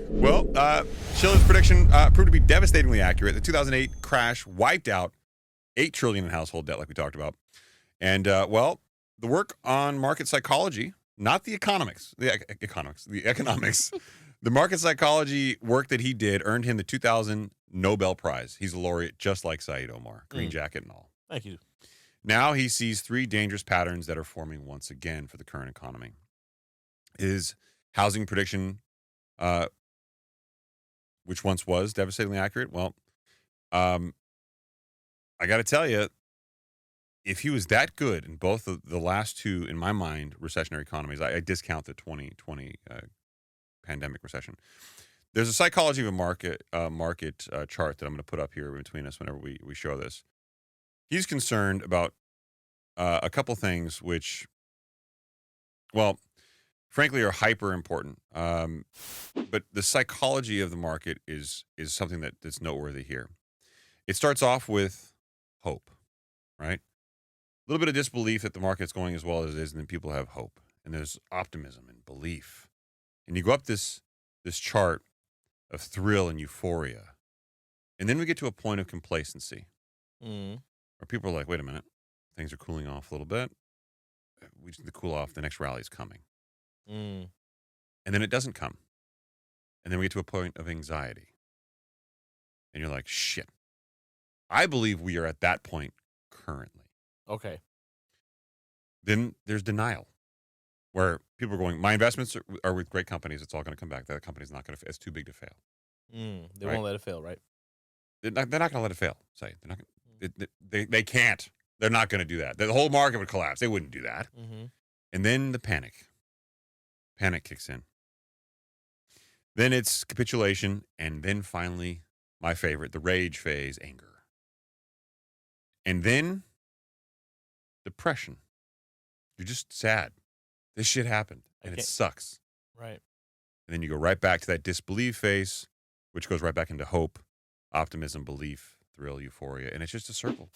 Well, Shiller's prediction proved to be devastatingly accurate. The 2008 crash wiped out $8 trillion in household debt, like we talked about. And, well, the work on market psychology, not the economics, the economics, the market psychology work that he did earned him the 2000 Nobel Prize. He's a laureate just like Saied Omar, green jacket and all. Thank you. Now he sees three dangerous patterns that are forming once again for the current economy. His housing prediction, which once was devastatingly accurate, well, I got to tell you, if he was that good in both of the last two, in my mind, recessionary economies, I discount the 2020 pandemic recession. There's a psychology of a market chart that I'm going to put up here between us whenever we show this. He's concerned about a couple things which, well, frankly, are hyper important. But the psychology of the market is something that's noteworthy here. It starts off with hope, right? A little bit of disbelief that the market's going as well as it is, and then people have hope. And there's optimism and belief. And you go up this chart of thrill and euphoria. And then we get to a point of complacency. Where people are like, wait a minute, things are cooling off a little bit. We just need to cool off. The next rally is coming. And then it doesn't come. And then we get to a point of anxiety. And you're like, shit. I believe we are at that point currently. Okay. Then there's denial, where people are going, my investments are with great companies. It's all going to come back. That company's not going to, it's too big to fail. They Right? won't let it fail, right? They're not going to let it fail. Say they're not. They can't. They're not going to do that. The whole market would collapse. They wouldn't do that. And then the panic kicks in. Then it's capitulation, and then finally, my favorite, the rage phase, anger. And then depression. You're just sad. This shit happened, and it sucks. Right. And then you go right back to that disbelief phase, which goes right back into hope, optimism, belief, thrill, euphoria, and it's just a circle.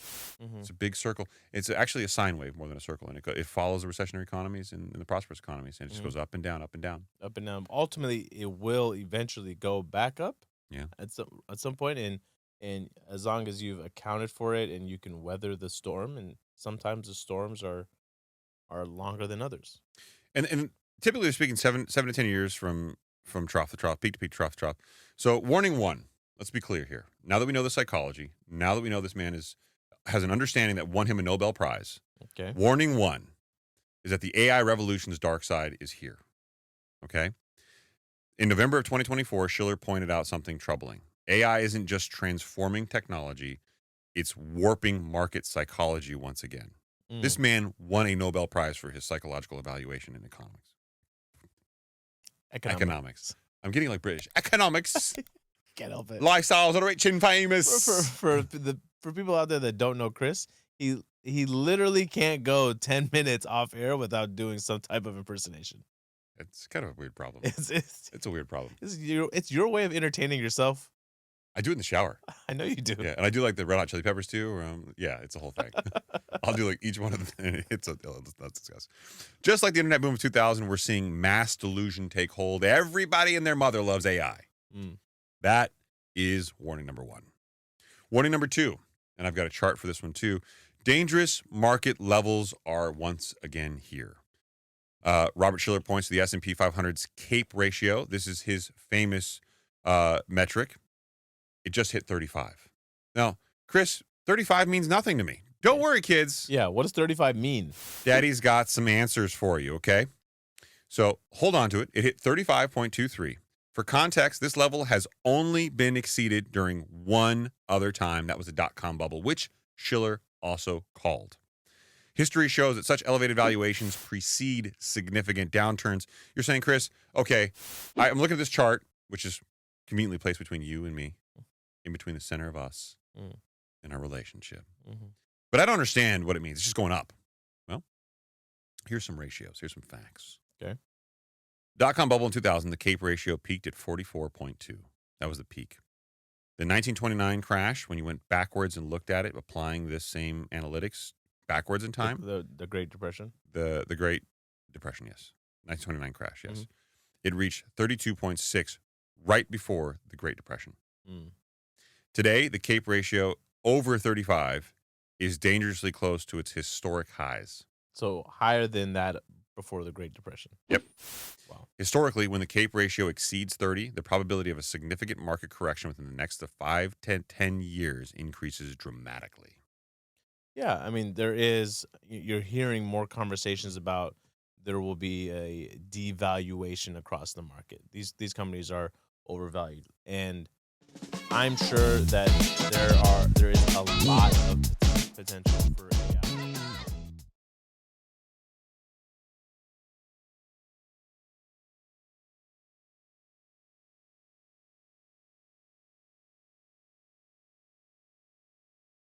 It's a big circle. It's actually a sine wave more than a circle, and it follows the recessionary economies and the prosperous economies, and it just goes up and down, up and down. Up and down. Ultimately, it will eventually go back up. Yeah. At some point, and as long as you've accounted for it and you can weather the storm, and sometimes the storms are longer than others. And typically speaking, 7 to 10 years from trough to trough, peak to peak, trough to trough. So warning one. Let's be clear here. Now that we know the psychology, now that we know this man has an understanding that won him a Nobel Prize. Okay. Warning one is that the AI revolution's dark side is here. Okay? In November of 2024, Shiller pointed out something troubling. AI isn't just transforming technology, it's warping market psychology once again. This man won a Nobel Prize for his psychological evaluation in economics. I'm getting like British. Economics. Can't help it. Lifestyles of the rich and famous. For people out there that don't know Chris, he literally can't go 10 minutes off air without doing some type of impersonation. It's kind of a weird problem. It's a weird problem. It's your way of entertaining yourself. I do it in the shower. I know you do. Yeah, and I do like the Red Hot Chili Peppers too. Yeah, it's a whole thing. I'll do like each one of them. Let's discuss. Just like the internet boom of 2000, we're seeing mass delusion take hold. Everybody and their mother loves AI. That is warning number one. Warning number two, and I've got a chart for this one too. Dangerous market levels are once again here. Robert Shiller points to the S&P 500's CAPE ratio. This is his famous metric. It just hit 35. Now, Chris, 35 means nothing to me. Don't worry, kids. Yeah, what does 35 mean? Daddy's got some answers for you, okay? So hold on to it. It hit 35.23. For context, this level has only been exceeded during one other time. That was the dot-com bubble, which Shiller also called. History shows that such elevated valuations precede significant downturns. You're saying, Chris, okay, I'm looking at this chart, which is conveniently placed between you and me, in between the center of us and our relationship. But I don't understand what it means. It's just going up. Well, here's some ratios. Here's some facts. Okay. Dot-com bubble in 2000, the CAPE ratio peaked at 44.2. That was the peak. The 1929 crash, when you went backwards and looked at it, applying this same analytics backwards in time. The Great Depression? The Great Depression, yes. 1929 crash, yes. It reached 32.6 right before the Great Depression. Mm. Today, the CAPE ratio over 35 is dangerously close to its historic highs. So higher than that before the Great Depression. Yep. Wow. Historically, when the CAPE ratio exceeds 30, the probability of a significant market correction within the next 5 to 10 years increases dramatically. Yeah, I mean, you're hearing more conversations about there will be a devaluation across the market. These companies are overvalued, and I'm sure that there is a lot of potential for